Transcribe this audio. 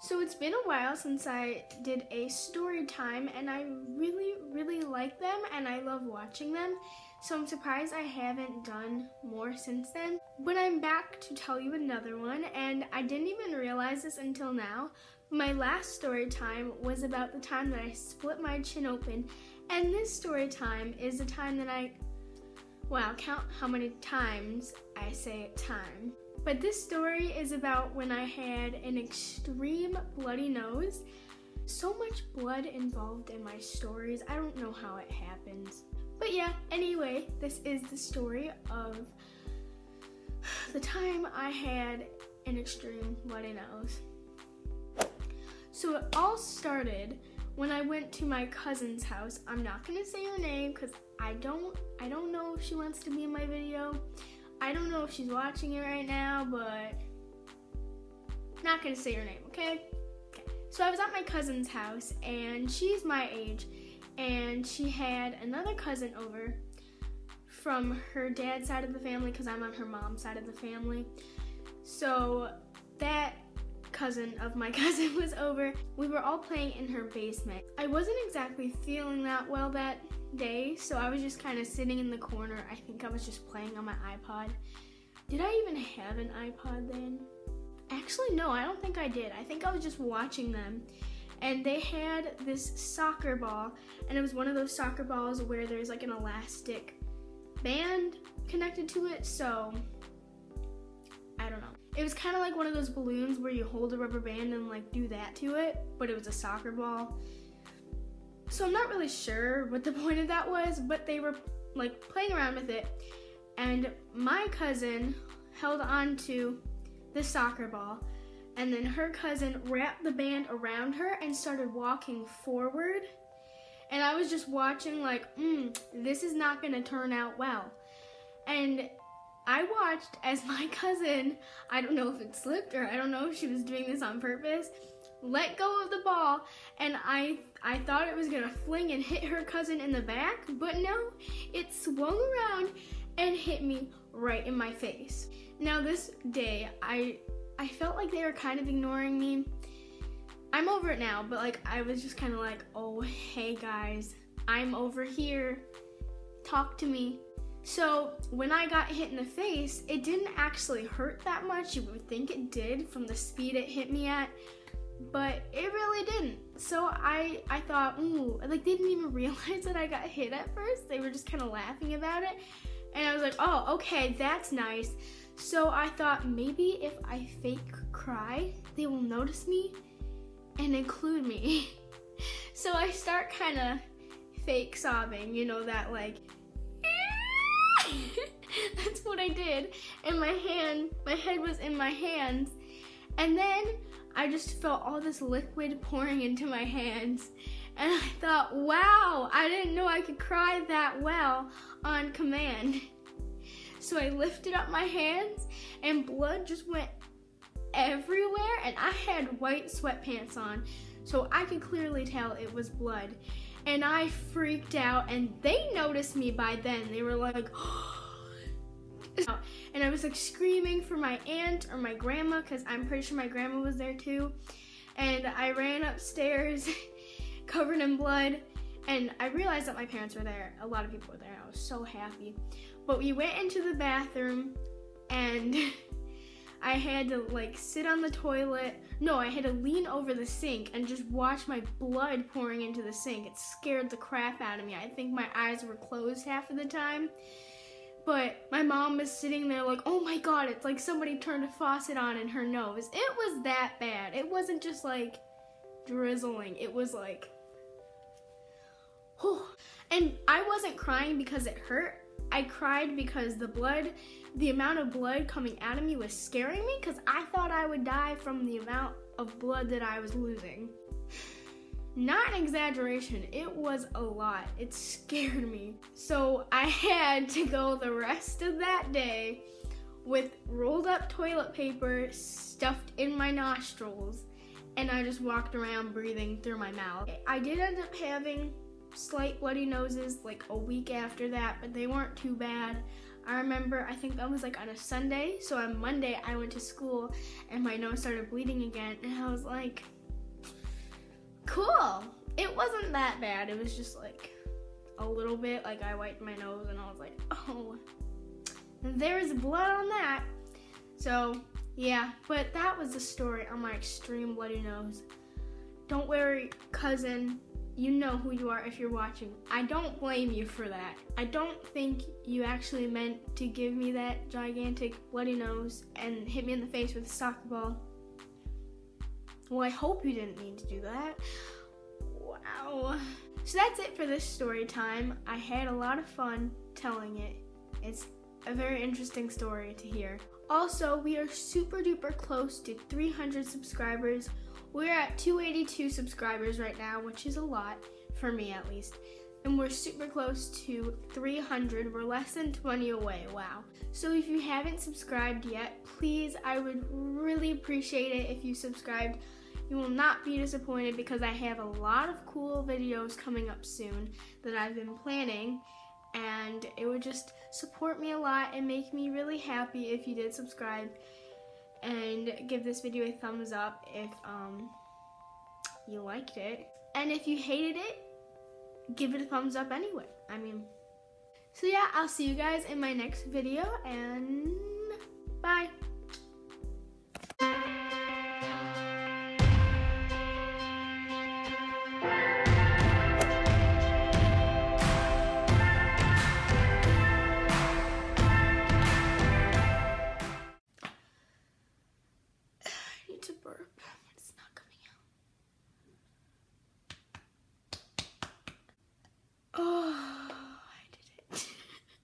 So it's been a while since I did a story time, and I really like them and I love watching them. So I'm surprised I haven't done more since then. But I'm back to tell you another one, and I didn't even realize this until now. My last story time was about the time that I split my chin open, and this story time is the time that wow, count how many times I say time. But this story is about when I had an extreme bloody nose. So much blood involved in my stories, I don't know how it happens. But yeah, anyway, this is the story of the time I had an extreme bloody nose. So it all started when I went to my cousin's house. I'm not gonna say her name because I don't know if she wants to be in my video. I don't know if she's watching it right now, but not gonna say her name, okay? So I was at my cousin's house, and she's my age, and she had another cousin over from her dad's side of the family because I'm on her mom's side of the family. So that cousin of my cousin was over. We were all playing in her basement. I wasn't exactly feeling that well that day, so I was just kind of sitting in the corner. I think I was just playing on my iPod. Did I even have an iPod then? Actually, no, I don't think I did. I think I was just watching them, and they had this soccer ball, and it was one of those soccer balls where there's like an elastic band connected to it, so I don't know. It was kind of like one of those balloons where you hold a rubber band and like do that to it, but it was a soccer ball. So I'm not really sure what the point of that was, but they were like playing around with it, and my cousin held on to the soccer ball, and then her cousin wrapped the band around her and started walking forward, and I was just watching like, this is not gonna turn out well. And I watched as my cousin, I don't know if it slipped or I don't know if she was doing this on purpose, let go of the ball, and I thought it was gonna fling and hit her cousin in the back, but no, it swung around and hit me right in my face. Now this day, I felt like they were kind of ignoring me. I'm over it now, but like I was just kind of like, oh, hey guys, I'm over here, talk to me. So when I got hit in the face, it didn't actually hurt that much. You would think it did from the speed it hit me at, but it really didn't. So I thought, ooh, like they didn't even realize that I got hit at first. They were just kind of laughing about it. And I was like, oh, okay, that's nice. So I thought maybe if I fake cry, they will notice me and include me. So I start kind of fake sobbing, you know, that like, that's what I did. And my head was in my hands. And then I just felt all this liquid pouring into my hands. And I thought, wow, I didn't know I could cry that well on command. So I lifted up my hands and blood just went everywhere, and I had white sweatpants on, so I could clearly tell it was blood. And I freaked out, and they noticed me by then. They were like, and I was like screaming for my aunt or my grandma, because I'm pretty sure my grandma was there too. And I ran upstairs covered in blood, and I realized that my parents were there. A lot of people were there. I was so happy. But we went into the bathroom, and I had to like sit on the toilet. No, I had to lean over the sink and just watch my blood pouring into the sink. It scared the crap out of me. I think my eyes were closed half of the time. But my mom was sitting there like, oh my God, it's like somebody turned a faucet on in her nose. It was that bad. It wasn't just like drizzling. It was like, whew. And I wasn't crying because it hurt. I cried because the amount of blood coming out of me was scaring me, because I thought I would die from the amount of blood that I was losing. Not an exaggeration, it was a lot. It scared me. So I had to go the rest of that day with rolled up toilet paper stuffed in my nostrils, and I just walked around breathing through my mouth. I did end up having slight bloody noses like a week after that, but they weren't too bad. I remember, I think that was like on a Sunday, so on Monday I went to school and my nose started bleeding again, and I was like, cool. It wasn't that bad, it was just like a little bit, like I wiped my nose and I was like, oh, there's blood on that. So yeah, but that was the story on my extreme bloody nose. Don't worry, cousin, you know who you are if you're watching. I don't blame you for that. I don't think you actually meant to give me that gigantic bloody nose and hit me in the face with a soccer ball. Well, I hope you didn't mean to do that. Wow. So that's it for this story time. I had a lot of fun telling it. It's a very interesting story to hear. Also, we are super duper close to 300 subscribers. We're at 282 subscribers right now, which is a lot, for me at least. And we're super close to 300. We're less than 20 away, wow. So if you haven't subscribed yet, please, I would really appreciate it if you subscribed. You will not be disappointed because I have a lot of cool videos coming up soon that I've been planning, and it would just support me a lot and make me really happy if you did subscribe and give this video a thumbs up if you liked it. And if you hated it, give it a thumbs up anyway. So yeah, I'll see you guys in my next video, and bye.